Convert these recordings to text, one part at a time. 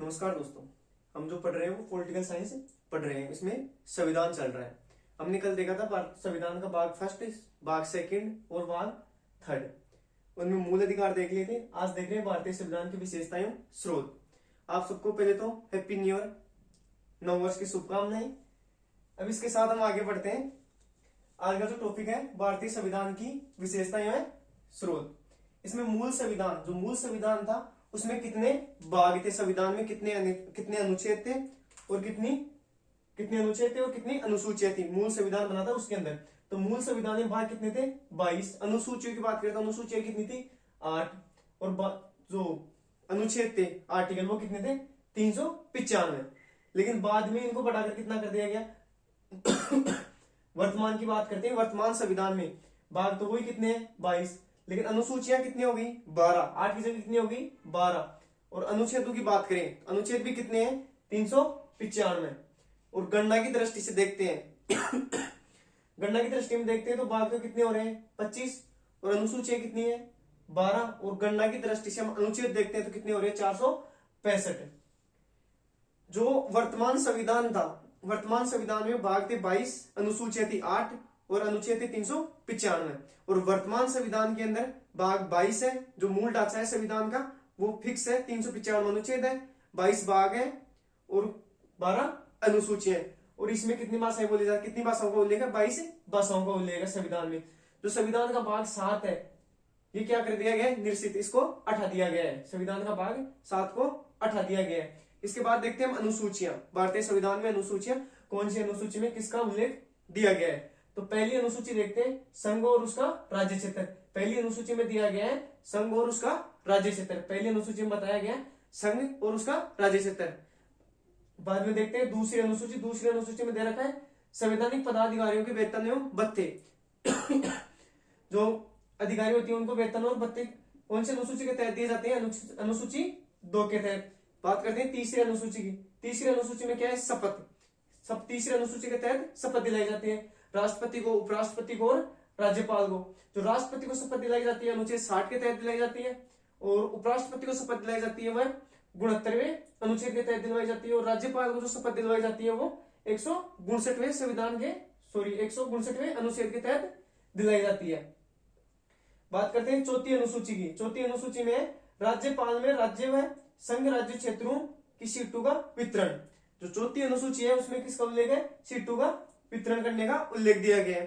नमस्कार दोस्तों। हम जो पढ़ रहे हैं वो पॉलिटिकल साइंस पढ़ रहे हैं। इसमें संविधान चल रहा है। हमने कल देखा था संविधान का भाग फर्स्ट, भाग सेकंड और भाग थर्ड। उनमें मूल अधिकार देख लिए थे। आज देख रहे हैं भारतीय संविधान की विशेषताएं एवं स्रोत। आप सबको पहले तो हैप्पी न्यू ईयर, नववर्ष की शुभकामनाएं। अब इसके साथ हम आगे बढ़ते हैं। आज का जो टॉपिक है भारतीय संविधान की विशेषताएं एवं स्रोत। इसमें मूल संविधान था उसमें कितने भाग थे, संविधान में कितने अनुच्छेद थे और कितने अनुच्छेद थे और कितनी अनुसूचियां थी। मूल संविधान बना था उसके अंदर। तो मूल संविधान में भाग कितने थे? 22। अनुसूचियों की बात करें तो अनुसूचियां कितनी थी? 8। और जो अनुच्छेद थे आर्टिकल वो कितने थे? 395। लेकिन बाद में इनको बढ़ाकर कितना कर दिया गया? वर्तमान की बात करते हैं। वर्तमान संविधान में भाग तो वही कितने हैं? 22। लेकिन अनुसूचियां कितनी हो गई? 12। 8 की जगह कितनी हो गई? 12। और अनुच्छेदों की बात करें, अनुच्छेद भी कितने हैं? 395। और गणना की दृष्टि से देखते हैं गणना की दृष्टि में देखते हैं तो भाग तो कितने हो रहे हैं? 25। और अनुसूचियां कितनी है? 12। और गणना की दृष्टि से हम अनुच्छेद देखते हैं तो कितने हो रहे हैं? 465। जो वर्तमान संविधान था, वर्तमान संविधान में भाग थे 22, अनुसूचियां थी 8 और अनुच्छेद थे 395। और वर्तमान संविधान के अंदर भाग 22 है। जो मूल ढांचा है संविधान का वो फिक्स है। 395 अनुच्छेद है, 22 भाग है और 12 अनुसूचियां। और इसमें कितनी भाषाएं बोली जाती? कितनी भाषाओं का उल्लेख है? 22 भाषाओं का उल्लेख है संविधान में। जो संविधान का भाग 7 है ये क्या कर दिया गया है? निर्सित, इसको हटा दिया गया है। संविधान का भाग 7 को हटा दिया गया है। इसके बाद देखते हैं हम अनुसूचियां। भारतीय संविधान में अनुसूचियां कौन सी अनुसूची में किसका उल्लेख दिया गया है? तो पहली अनुसूची देखते हैं, संघ और उसका राज्य क्षेत्र। पहली अनुसूची में दिया गया है संघ और उसका राज्य क्षेत्र। पहली अनुसूची में बताया गया संघ और उसका राज्य क्षेत्र। बाद में देखते हैं दूसरी अनुसूची। दूसरी अनुसूची में दे रखा है संवैधानिक पदाधिकारियों के वेतन एवं भत्ते। जो अधिकारी होती है उनको वेतन और भत्ते कौन सी अनुसूची के तहत दिए जाते हैं? अनुसूची 2 के तहत। बात करते हैं तीसरी अनुसूची की। तीसरी अनुसूची में क्या है? शपथ। तीसरी अनुसूची के तहत शपथ दिलाई जाती है राष्ट्रपति को, उपराष्ट्रपति को और राज्यपाल को। जो राष्ट्रपति को शपथ दिलाई जाती है अनुच्छेद 60 के तहत दिलाई जाती है और उपराष्ट्रपति को शपथ दिलाई जाती है वह 69वें अनुच्छेद के तहत दिलवाई जाती है। और राज्यपाल को जो शपथ दिलवाई जाती है वो 159वें संविधान के 159वें अनुच्छेद के तहत दिलाई जाती है। बात करते हैं चौथी अनुसूची की। चौथी अनुसूची में राज्यपाल में राज्य व संघ राज्य क्षेत्रों की सीटों का वितरण। जो चौथी अनुसूची है उसमें किसका उल्लेख है? सीटों का वितरण करने का उल्लेख दिया गया है।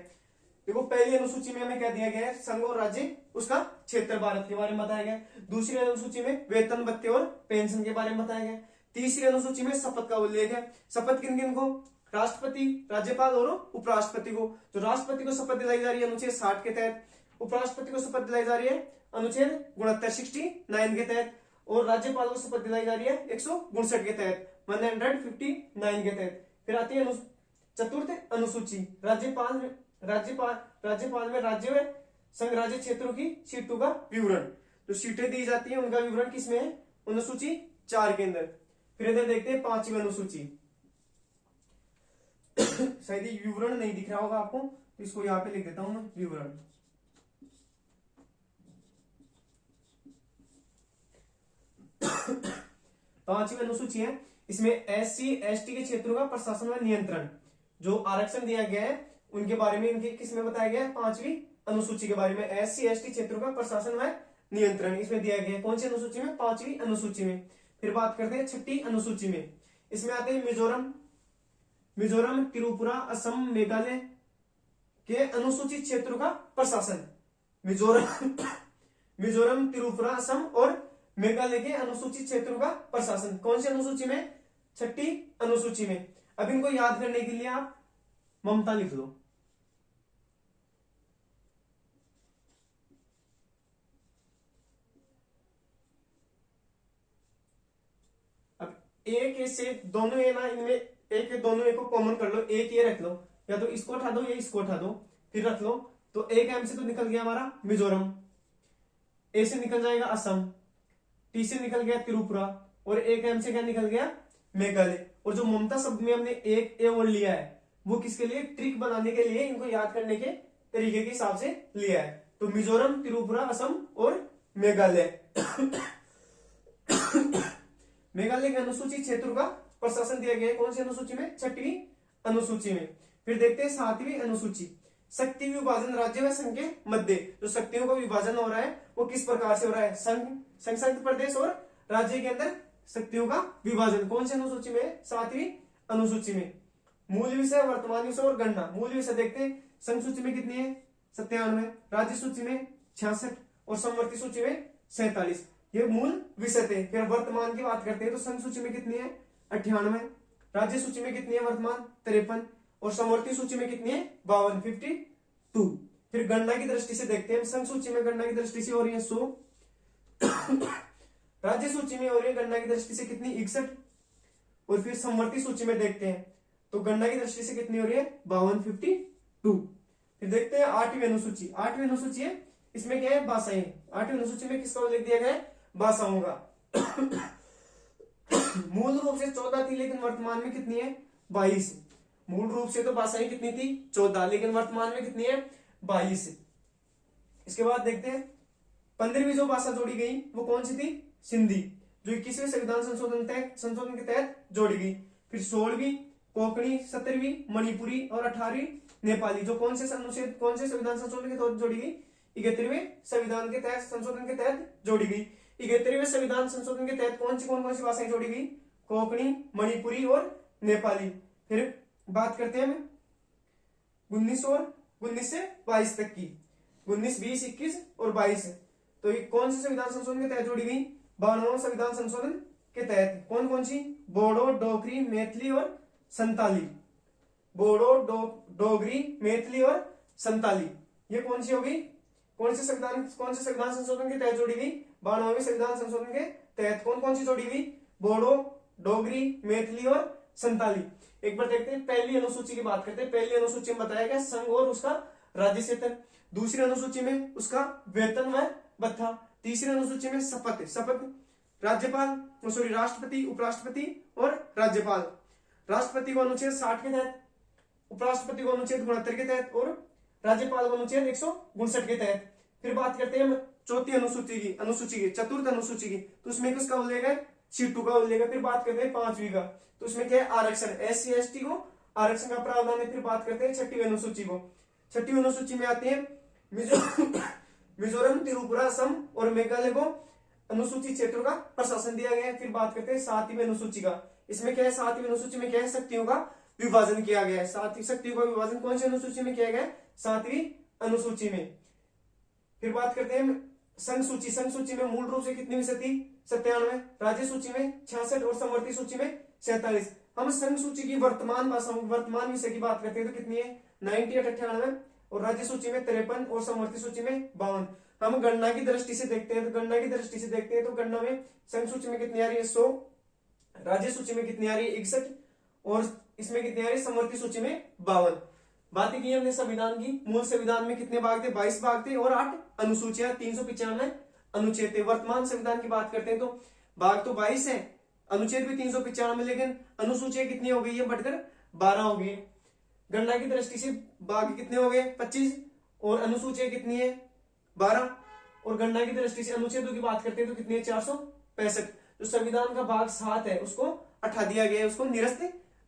देखो पहली अनुसूची में हमें क्या दिया गया है? संघ और राज्य उसका क्षेत्र भारत के बारे में बताया गया। दूसरी अनुसूची में वेतन भत्ते और पेंशन के बारे में बताया गया। तीसरी अनुसूची में शपथ का उल्लेख है। शपथ किन किन को? राष्ट्रपति, राज्यपाल और उपराष्ट्रपति को। जो राष्ट्रपति को शपथ दिलाई जा रही है अनुच्छेद 60 के तहत, उपराष्ट्रपति को शपथ दिलाई जा रही है अनुच्छेद 69 के तहत और राज्यपाल को शपथ दिलाई जा रही है 159 के तहत, 159 के तहत। फिर आती है चतुर्थ अनुसूची। राज्यपाल में राज्य व संघ राज्य क्षेत्रों की सीटों का विवरण। जो सीटें दी जाती है उनका विवरण किसमें है? अनुसूची 4 के अंदर। फिर इधर देखते हैं 5वीं अनुसूची। शायद ये विवरण नहीं दिख रहा होगा आपको तो इसको यहाँ पे लिख देता हूं मैं, विवरण। पांचवी अनुसूची है। इसमें SC ST के क्षेत्रों का प्रशासन व नियंत्रण। जो आरक्षण दिया गया है उनके बारे में इनके किसमें बताया गया है? 5वीं अनुसूची के बारे में। SC ST क्षेत्रों का प्रशासन व नियंत्रण इसमें दिया गया है। कौन सी अनुसूची में? 5वीं अनुसूची में। फिर बात करते हैं 6ठी अनुसूची में। इसमें आते हैं मिजोरम, त्रिपुरा, असम, मेघालय के अनुसूचित क्षेत्रों का प्रशासन। मिजोरम, त्रिपुरा, असम और मेघालय के अनुसूचित क्षेत्रों का प्रशासन कौन सी अनुसूची में? 6ठी अनुसूची में। अब इनको याद करने के लिए आप ममता लिख लो। अब एक से दोनों ए ना, इनमें एक दोनों ए को कॉमन कर लो। एक ये रख लो, या तो इसको उठा दो या इसको उठा दो, फिर रख लो। तो एक एम से तो निकल गया हमारा मिजोरम, ए से निकल जाएगा असम, टी से निकल गया त्रिपुरा और एक एम से क्या निकल गया? मेघालय। और जो ममता शब्द में हमने एक ए और लिया है वो किसके लिए? ट्रिक बनाने के लिए, इनको याद करने के तरीके के हिसाब से लिया है। तो मिजोरम, त्रिपुरा, असम और मेघालय। मेघालय की अनुसूचित क्षेत्रों का प्रशासन दिया गया है कौन सी अनुसूची में, 6वीं अनुसूची में। फिर देखते हैं 7वीं अनुसूची, शक्ति विभाजन राज्य व संघ के मध्य। जो शक्तियों का विभाजन हो रहा है वो किस प्रकार से हो रहा है, संघ प्रदेश और राज्य के अंदर शक्तियों का विभाजन कौन सी अनुसूची में, 7वीं अनुसूची में। मूल विषय, वर्तमान विषय और गणना। मूल विषय देखते हैं, संघ सूची में कितनी है, 97, राज्य सूची में 66 और समवर्ती सूची में 47। ये मूल विषय थे। फिर वर्तमान की बात करते हैं तो संघ सूची में कितनी है, 98, राज्य सूची में कितनी है वर्तमान, 53 और समवर्ती सूची में कितनी है, 52, 52। फिर गणना की दृष्टि से देखते हैं, संघ सूची में गणना की दृष्टि से हो रही है 100, राज्य सूची में हो रही है गणना की दृष्टि से कितनी, 61 और फिर समवर्ती सूची में देखते हैं तो गणना की दृष्टि से कितनी हो रही है, 52, 52। फिर देखते हैं 8वीं अनुसूची। 8वीं अनुसूची है, इसमें क्या है, भाषाएं। 8वीं अनुसूची में किसका उल्लेख दिया गया है, भाषाओं का। मूल रूप से 14 थी लेकिन वर्तमान में कितनी है, 22। मूल रूप से तो भाषाएं कितनी थी, 14, लेकिन वर्तमान में कितनी है, 22। इसके बाद देखते हैं 15वीं जो भाषा जोड़ी गई वो कौन सी थी, सिंधी, जो 21वें संविधान संशोधन के तहत जोड़ी गई। फिर 16वीं कोंकणी, 17वीं मणिपुरी और 18वीं नेपाली, जो कौन से संविधान संशोधन के तहत जोड़ी गई, 71वें संविधान के तहत संशोधन के तहत जोड़ी गई। 71वें संविधान संशोधन के तहत कौन सी भाषाएं जोड़ी गई, कोंकणी, मणिपुरी और नेपाली। फिर बात करते हैं हम 19 से 22 तक की, 19, 20, 21 और 22। तो ये कौन से संविधान संशोधन के तहत जोड़ी गई, 52वां संविधान संशोधन के तहत। कौन सी, बोडो, डोगरी, मैथिली और संताली। बोडो, डोगरी, मैथिली और संताली, ये कौन सी होगी, कौन से संविधान संशोधन के तहत जोड़ी गई, 92वें संविधान संशोधन के तहत। कौन सी जोड़ी गई, बोडो, डोगरी, मैथिली और संताली। एक बार देखते हैं पहली अनुसूची की बात करते हैं। पहली अनुसूची में बताया गया संघ और उसका राज्य क्षेत्र। दूसरी अनुसूची में उसका वेतन व भत्ता। तीसरी अनुसूची में शपथ राष्ट्रपति, उपराष्ट्रपति और राज्यपाल। राष्ट्रपति को अनुच्छेद 60 के तहत, उपराष्ट्रपति को अनुच्छेद 69 के तहत और राज्यपाल को अनुच्छेद 159 के तहत। फिर बात करते हैं हम चौथी अनुसूची की, चतुर्थ अनुसूची की, तो उसमें किसका उल्लेख है, सीटू का उल्लेख है। फिर बात करते हैं 5वीं का, तो उसमें क्या है, आरक्षण, SC ST को आरक्षण का प्रावधान है। फिर बात करते हैं 6वीं अनुसूची को। 6वीं अनुसूची में आते हैं मिजोरम, त्रिपुरा, असम और मेघालय को अनुसूचित क्षेत्रों का प्रशासन दिया गया है। फिर बात करते हैं 7वीं अनुसूची का। इसमें क्या है, 7वीं अनुसूची में क्या है, शक्तियों का विभाजन किया गया है। शक्तियों का विभाजन कौन सी अनुसूची में किया गया है, 7वीं अनुसूची में। फिर बात करते हैं संघ सूची में मूल रूप से कितनी विषय थी, 97, राज्य सूची में 66 और समवर्ती सूची में 47। हम संघ सूची की वर्तमान विषय की बात करते हैं तो कितनी है, 98 और राज्य सूची में 53 और समवर्ती सूची में 52। हम गणना की दृष्टि से देखते हैं तो गणना में संघ सूची में कितनी आ रही है, 100, राज्य सूची में कितनी आ रही है, 61 और इसमें कितनी आ रही है, समवर्ती सूची में 52। बात की हमने संविधान की। मूल संविधान में कितने भाग थे, 22 भाग थे और 8 अनुसूचियां, 395 अनुच्छेद थे। वर्तमान संविधान की बात करते हैं तो भाग तो 22 है, अनुच्छेद भी 395, लेकिन अनुसूचियां कितनी हो गई है, बढ़कर 12 हो गई। गणना की दृष्टि से भाग कितने हो गए, 25 और अनुसूचियां कितनी है, 12 और गणना की दृष्टि से अनुच्छेदों की बात करते हैं तो कितनी है, 465। जो संविधान का भाग 7 है उसको हटा दिया गया है, उसको निरस्त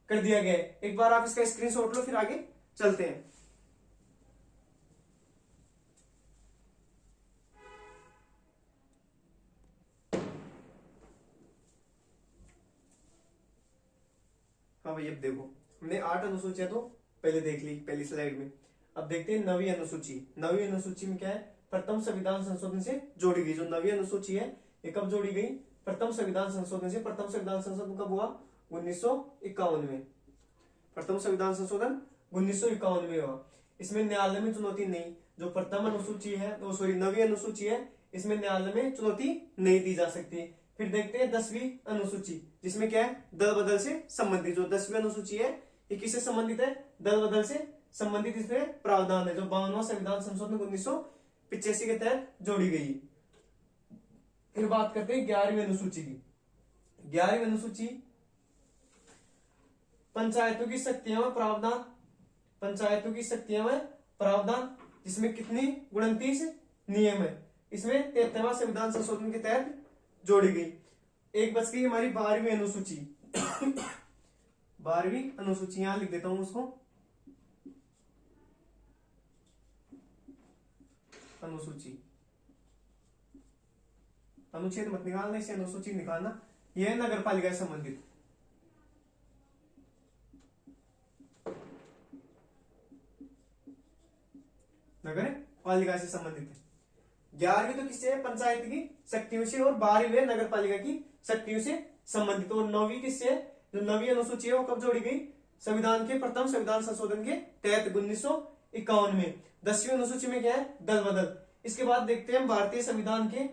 कर दिया गया है। एक बार आप इसका स्क्रीनशॉट लो, फिर आगे चलते हैं। हाँ भाई, अब देखो हमने 8 अनुसूचियां तो पहले देख ली पहली स्लाइड में। अब देखते हैं 9वीं अनुसूची। 9वीं अनुसूची में क्या है, प्रथम संविधान संशोधन से जोड़ी गई। जो 9वीं अनुसूची है ये कब जोड़ी गई, प्रथम संविधान संशोधन से। प्रथम संविधान संशोधन कब हुआ, 1951 में। प्रथम संविधान संशोधन 1951 में हुआ। इसमें न्यायालय में चुनौती नहीं, जो प्रथम अनुसूची है, 9वीं अनुसूची है, इसमें न्यायालय में चुनौती नहीं दी जा सकती। फिर देखते हैं 10वीं अनुसूची, जिसमें क्या है, दल बदल से संबंधित। जो 10वीं अनुसूची है ये किससे संबंधित है, दल बदल से संबंधित इसमें प्रावधान है, जो 52वां संविधान संशोधन 1985 के तहत जोड़ी गई। फिर बात करते हैं 11वीं अनुसूची की। 11वीं अनुसूची पंचायतों की शक्तियां व प्रावधान, पंचायतों की शक्तियां व प्रावधान, जिसमें कितनी 29 नियम है। इसमें 73वां संविधान संशोधन के तहत जोड़ी गई। एक बच गई हमारी 12वीं अनुसूची। 12वीं अनुसूची यहां लिख देता हूं उसको, अनुसूची। अनुच्छेद मत निकालना, इसे अनुसूची निकालना। यह है नगर पालिका से संबंधित। नगर पालिका से संबंधित है। 11वीं तो किससे है? पंचायत की शक्तियों से, और 12वीं है नगर पालिका की शक्तियों से संबंधित। और 9वीं किससे है? जो 9वीं अनुसूची है वो कब जोड़ी गई? संविधान के प्रथम संविधान संशोधन के तहत 1951 में। 10वीं अनुसूची में क्या है? दल बदल। इसके बाद देखते हैं भारतीय संविधान के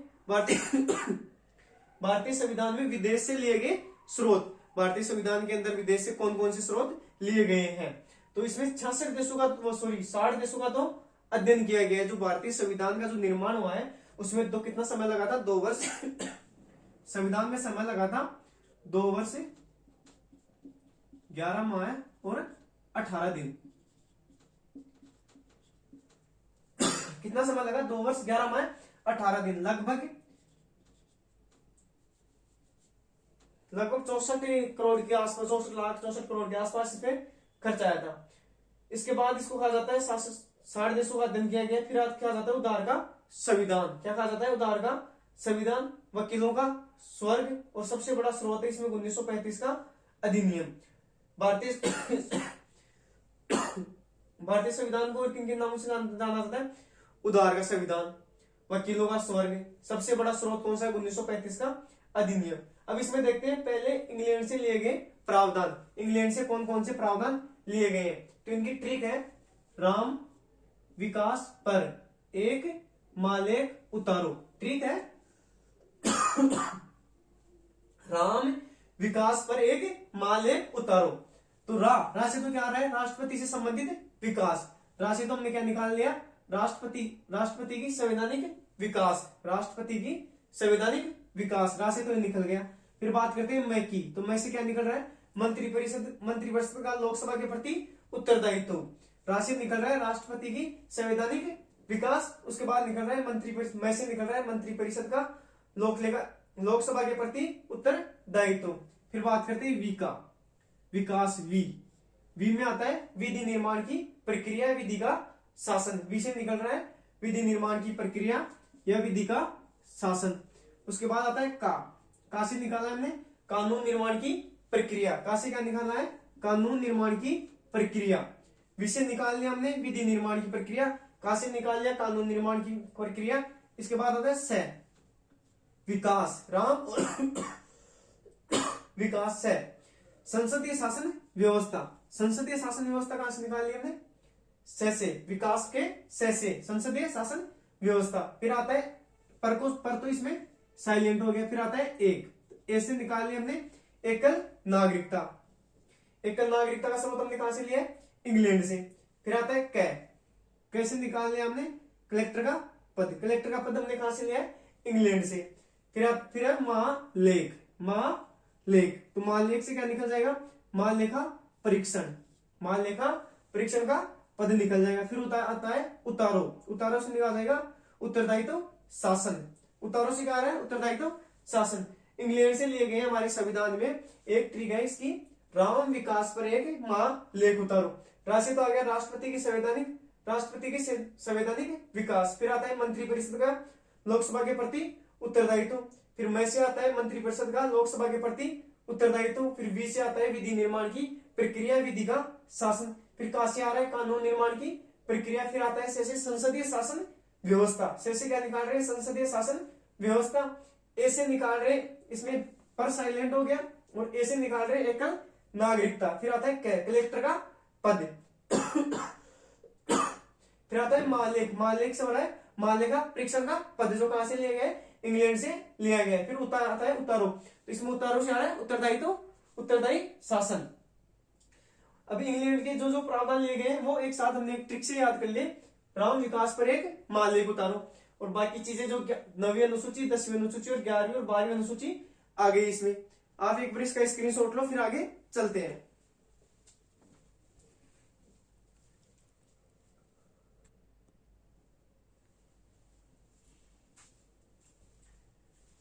भारतीय संविधान में विदेश से लिए गए स्रोत। भारतीय संविधान के अंदर विदेश से कौन कौन से स्रोत लिए गए हैं? तो इसमें 66 देशों का, 60 देशों का तो अध्ययन किया गया है। जो भारतीय संविधान का जो निर्माण हुआ है उसमें कितना समय लगा था? 2 वर्ष। संविधान में समय लगा था 2 वर्ष 11 माह और 18 दिन। कितना समय लगा? 2 वर्ष 11 माह 18 दिन। लगभग 64 करोड़ के आसपास, 64 लाख 64 करोड़ के आसपास इस पे खर्च आया था। इसके बाद इसको कहा जाता है 60 देशों का अध्ययन किया गया। फिर कहा जाता है उदार का संविधान। क्या कहा जाता है? उदार का संविधान। वकीलों का स्वर्ग, और सबसे बड़ा स्रोत है इसमें 1935 का अधिनियम। भारतीय भारतीय संविधान को किन किन नामों से जाना जाता है? उदार का संविधान, वकीलों का स्वर्ग, सबसे बड़ा स्रोत कौन सा है? 1935 का अधिनियम। अब इसमें देखते हैं पहले इंग्लैंड से लिए गए प्रावधान। इंग्लैंड से कौन कौन से प्रावधान लिए गए हैं? तो इनकी ट्रिक है, राम विकास पर एक मालेख उतारो। ट्रिक है राम विकास पर एक मालेख उतारो। तो रा से तो क्या आ रहा है? राष्ट्रपति से संबंधित विकास। रा से तो हमने क्या निकाल लिया? राष्ट्रपति की संवैधानिक विकास। राष्ट्रपति की संवैधानिक विकास, रा से तो निकल गया। फिर बात करते हैं मैं की। तो मैं से क्या निकल रहा है? मंत्रिपरिषद का लोकसभा के प्रति उत्तरदायित्व। राशि निकल रहा है राष्ट्रपति की संवैधानिक विकास। उसके बाद निकल रहा है मंत्रिपरिषद, मैं से निकल रहा है मंत्रिपरिषद का लोकसभा के प्रति उत्तरदायित्व। फिर बात करते हैं वी का, विकास। वी में आता है विधि निर्माण की प्रक्रिया, विधि का शासन। वी से निकल रहा है विधि निर्माण की प्रक्रिया या विधि का शासन। उसके बाद आता है का से निकाला हमने कानून निर्माण की प्रक्रिया। का से क्या निकालना है? कानून निर्माण की प्रक्रिया। विषय निकाल लिया हमने विधि निर्माण की प्रक्रिया। का से निकाल लिया कानून निर्माण की प्रक्रिया। इसके बाद आता है स, विकास। राम विकास से संसदीय शासन व्यवस्था। संसदीय शासन व्यवस्था कहां से निकाल लिया हमने? से विकास के से संसदीय शासन व्यवस्था। फिर आता है पर तो इसमें साइलेंट हो गया। फिर आता है एक, ए से निकाल लिया हमने एकल नागरिकता। एकल नागरिकता का सबूत हमने कहां से लिया? इंग्लैंड से। फिर आता है कैसे निकाल लिया हमने? कलेक्टर का पद। कलेक्टर का पद हमने कहां से लिया? इंग्लैंड से। फिर है महालेख। तो महालेख से क्या निकल जाएगा? महालेखा परीक्षण। महालेखा परीक्षण का पद निकल जाएगा। फिर आता है उतारो। उतारो से निकल जाएगा उत्तरदायित्व शासन। उतारो से क्या आ रहा है? उत्तरदायित्व शासन। इंग्लैंड से लिए गए हमारे संविधान में एक ट्रिक है इसकी, राम विकास पर एक महालेख उतारो। राशि तो आ गया राष्ट्रपति की संवैधानिक विकास। फिर आता है मंत्रिपरिषद का लोकसभा के प्रति उत्तरदायित्व। फिर मैं से आता है मंत्रिपरिषद का लोकसभा के प्रति उत्तरदायित्व। फिर वी से आता है विधि निर्माण की प्रक्रिया, विधि का शासन। फिर का से आ रहा है कानून निर्माण की प्रक्रिया। फिर आता है से संसदीय शासन व्यवस्था। से क्या निकाल रहे हैं? संसदीय शासन व्यवस्था। ए से निकाल रहे, इसमें पर साइलेंट हो गया, और ए से निकाल रहे एकल नागरिकता। फिर आता है कलेक्टर का पद। फिर आता है महालेख से बड़ा है महालेखा परीक्षण का पद, जो कहां से लिया गया है? इंग्लैंड से लिया गया है। फिर आता है उतारो। तो इसमें उतारो से आ रहा है उत्तरदायी शासन। अभी इंग्लैंड के जो प्रावधान लिए गए हैं वो एक साथ हमने एक ट्रिक से याद कर लिए, राम विकास पर एक महालेख उतारो। और बाकी चीजें जो 9वीं अनुसूची, 10वीं अनुसूची और 11वीं और 12वीं अनुसूची आ गई इसमें। आप एक बार इसका स्क्रीनशॉट लो, फिर आगे चलते हैं।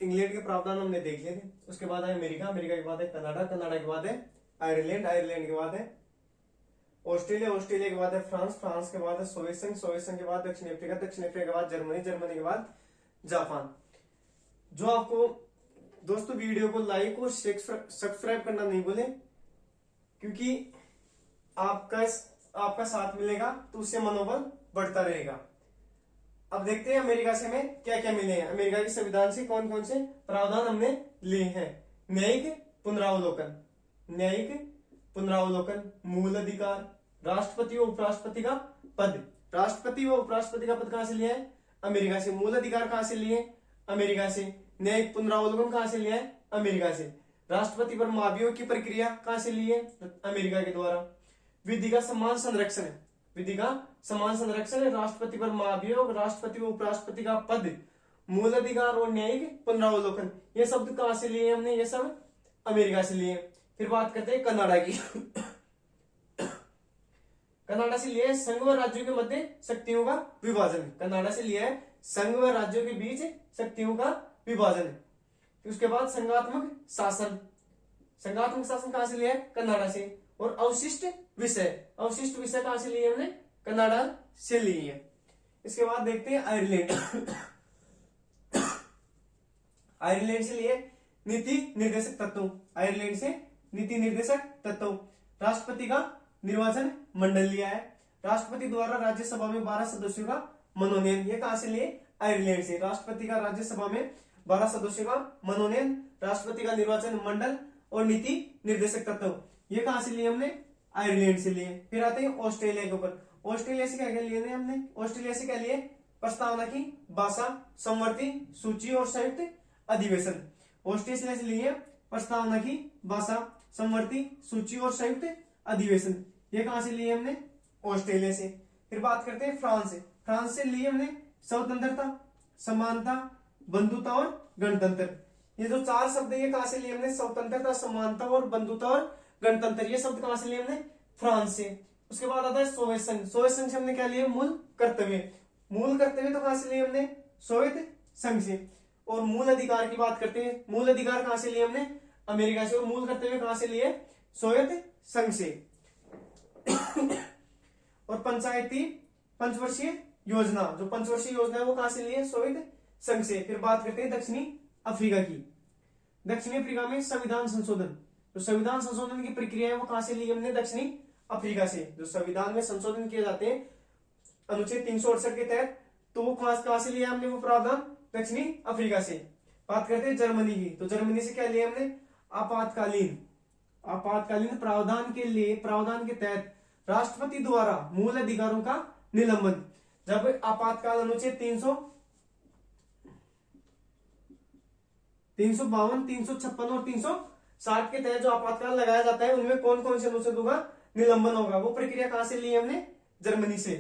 इंग्लैंड के प्रावधान हमने देख लिए थे। उसके बाद है अमेरिका, अमेरिका के बाद है कनाडा, कनाडा के बाद है आयरलैंड, आयरलैंड के बाद है ऑस्ट्रेलिया, ऑस्ट्रेलिया के बाद है फ्रांस, फ्रांस के बाद है सोवियत संघ, सोवियत संघ के बाद दक्षिण अफ्रीका, दक्षिण अफ्रीका के बाद जर्मनी, जर्मनी के बाद जापान। जो आपको दोस्तों वीडियो को लाइक और सब्सक्राइब करना नहीं भूले, क्योंकि आपका साथ मिलेगा तो उससे मनोबल बढ़ता रहेगा। अब देखते हैं अमेरिका से हमें क्या क्या मिले हैं। अमेरिका के संविधान से कौन कौन से प्रावधान हमने लिए हैं। न्यायिक पुनरावलोकन, न्यायिक पुनरावलोकन, मूल अधिकार, राष्ट्रपति व उपराष्ट्रपति का पद, राष्ट्रपति व उपराष्ट्रपति का पद कहां से लिया है, अमेरिका से। मूल अधिकार कहां से लिए, अमेरिका से। न्यायिक पुनरावलोकन कहां से लिया है, अमेरिका से। राष्ट्रपति पर महाभियोग की प्रक्रिया कहां से ली है, अमेरिका के द्वारा। विधि का समान संरक्षण, विधि का समान संरक्षण, राष्ट्रपति पर महाभियोग, राष्ट्रपति व उपराष्ट्रपति का पद, मूल अधिकार और न्यायिक पुनरावलोकन, ये शब्द कहां से लिए हमने, ये सब अमेरिका से लिए। फिर बात करते हैं कनाडा की। कनाडा से लिया है संघ व राज्यों के मध्य शक्तियों का विभाजन, कनाडा से लिया है संघ व राज्यों के बीच शक्तियों का विभाजन। उसके बाद संघात्मक शासन, संघात्मक शासन कहां से लिया है, कनाडा से। और अवशिष्ट विषय, अवशिष्ट विषय कहां से लिए हमने, कनाडा से लिए है। इसके बाद देखते हैं आयरलैंड। आयरलैंड से लिए नीति निर्देशक तत्व, आयरलैंड से नीति निर्देशक तत्व। राष्ट्रपति का निर्वाचन मंडल लिया है, राष्ट्रपति द्वारा राज्यसभा में 12 सदस्यों का मनोनयन, ये कहां से लिए, आयरलैंड से। राष्ट्रपति का राज्यसभा में 12 सदस्यों का मनोनयन, राष्ट्रपति का निर्वाचन मंडल और नीति निर्देशक तत्व, ये कहां से लिए हमने, आयरलैंड से लिए। फिर आते हैं ऑस्ट्रेलिया के ऊपर। ऑस्ट्रेलिया से क्या क्या लिए हमने, ऑस्ट्रेलिया से क्या लिए, प्रस्तावना की भाषा, समवर्ती सूची और संयुक्त अधिवेशन। ऑस्ट्रेलिया से लिए प्रस्तावना की भाषा, समवर्ती सूची और संयुक्त अधिवेशन, ये कहां से लिए हमने, ऑस्ट्रेलिया से। फिर बात करते हैं फ्रांस से। फ्रांस से लिए हमने स्वतंत्रता, समानता, बंधुता और गणतंत्र। ये जो 4 शब्द है ये कहां से लिए हमने, स्वतंत्रता, समानता और बंधुता और गणतंत्र, ये शब्द कहां से लिए हमने, फ्रांस से। उसके बाद आता है सोवियत संघ। सोवियत संघ से हमने क्या लिए, मूल कर्तव्य, मूल कर्तव्य तो कहां से लिए हमने, सोवियत संघ से। और मूल अधिकार की बात करते हैं, मूल अधिकार कहां से लिए हमने, अमेरिका से। और मूल कर्तव्य कहां से लिए, सोवियत संघ से। और पंचायती पंचवर्षीय योजना, जो पंचवर्षीय योजना है वो कहां से लिए, सोवियत संघ से। फिर बात करते हैं दक्षिणी अफ्रीका की। दक्षिणी अफ्रीका में संविधान संशोधन, जो संविधान संशोधन की प्रक्रिया है वो कहां से ली हमने, दक्षिणी अफ्रीका से। जो संविधान में संशोधन किए जाते हैं अनुच्छेद 368 के तहत, तो वो कहां से लिया हमने वो प्रावधान, दक्षिणी अफ्रीका से। बात करते हैं जर्मनी की। तो जर्मनी से क्या लिया हमने, आपातकालीन, आपातकालीन प्रावधान के लिए, प्रावधान के तहत राष्ट्रपति द्वारा मूल अधिकारों का निलंबन। जब आपातकाल अनुच्छेद 352, 356 और 360 के तहत जो आपातकाल लगाया जाता है, उनमें कौन कौन से अनुच्छेदों का निलंबन होगा, वो प्रक्रिया कहां से ली हमने, जर्मनी से।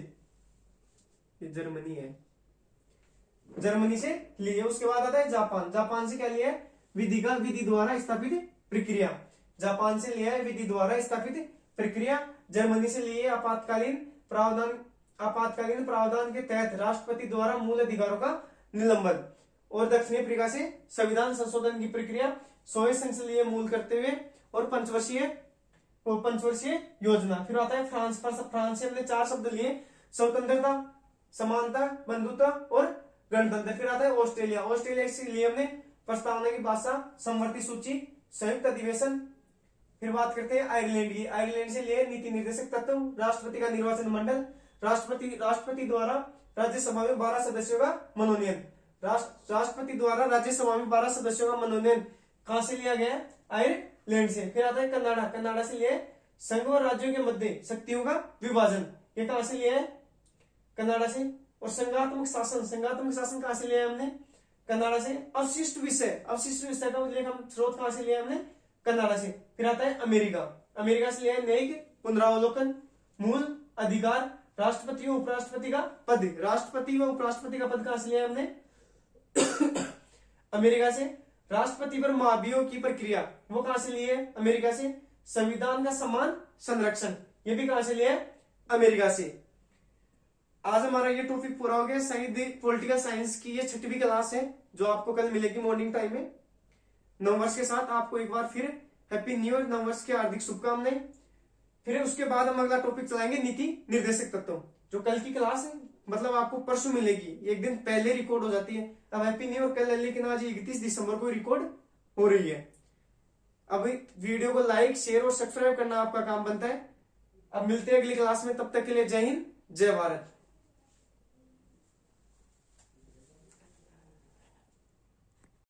ये जर्मनी है, जर्मनी से लिए। उसके बाद आता है जापान। जापान से क्या लिया है, विधि द्वारा स्थापित प्रक्रिया, जापान से लिया है विधि द्वारा स्थापित प्रक्रिया। जर्मनी से लिए आपातकालीन प्रावधान के तहत राष्ट्रपति द्वारा मूल अधिकारों का निलंबन। और दक्षिणी अफ्रीका से संविधान संशोधन की प्रक्रिया। सोवियत संघ से लिए मूल कर्तव्य और पंचवर्षीय योजना। फिर आता है फ्रांस। फ्रांस से हमने 4 शब्द लिए, स्वतंत्रता, समानता, बंधुता और गणतंत्र। फिर आता है ऑस्ट्रेलिया। ऑस्ट्रेलिया से लिए हमने प्रस्तावना की भाषा, समवर्ती सूची, संयुक्त अधिवेशन। फिर बात करते हैं आयरलैंड की। आयरलैंड से लिए नीति निर्देशक तत्व, राष्ट्रपति का निर्वाचन मंडल, राष्ट्रपति द्वारा राज्यसभा में 12 सदस्यों का मनोनयन। राष्ट्रपति द्वारा राज्यसभा में 12 सदस्यों का मनोनयन कहां से लिया गया, आयरलैंड से। फिर आता है कनाडा। कनाडा से लिए संघ और राज्यों के मध्य शक्तियों का विभाजन, ये कहां से लिया है, कनाडा से। और संघात्मक शासन कहां से लिया है हमने, कनाडा से। अवशिष्ट विषय का उल्लेख हम स्रोत कहां से लिया हमने, कनाडा से। फिर आता है अमेरिका। अमेरिका से लिया है न्यायिक पुनरावलोकन, मूल अधिकार, राष्ट्रपति व उपराष्ट्रपति का पद। राष्ट्रपति व उपराष्ट्रपति का पद कहां से लिया हमने, अमेरिका से। राष्ट्रपति पर महाभियोग की प्रक्रिया, वो कहां से लिए, अमेरिका से। संविधान का समान संरक्षण, ये भी कहां से लिया है, अमेरिका से। आज हमारा ये टॉपिक पूरा हो गया। शायद पॉलिटिकल साइंस की ये 6वीं क्लास है जो आपको कल मिलेगी मॉर्निंग टाइम में। नववर्ष के साथ आपको एक बार फिर हैप्पी न्यू ईयर, नववर्ष की हार्दिक शुभकामनाएं। फिर उसके बाद हम अगला टॉपिक चलाएंगे नीति निर्देशक तत्व, जो कल की क्लास है, मतलब आपको परसों मिलेगी, एक दिन पहले रिकॉर्ड हो जाती है। अब हैप्पी न्यू ईयर कल है, लेकिन आज 31 दिसंबर को रिकॉर्ड हो रही है। अब वीडियो को लाइक, शेयर और सब्सक्राइब करना आपका काम बनता है। अब मिलते हैं अगली क्लास में, तब तक के लिए जय हिंद, जय भारत।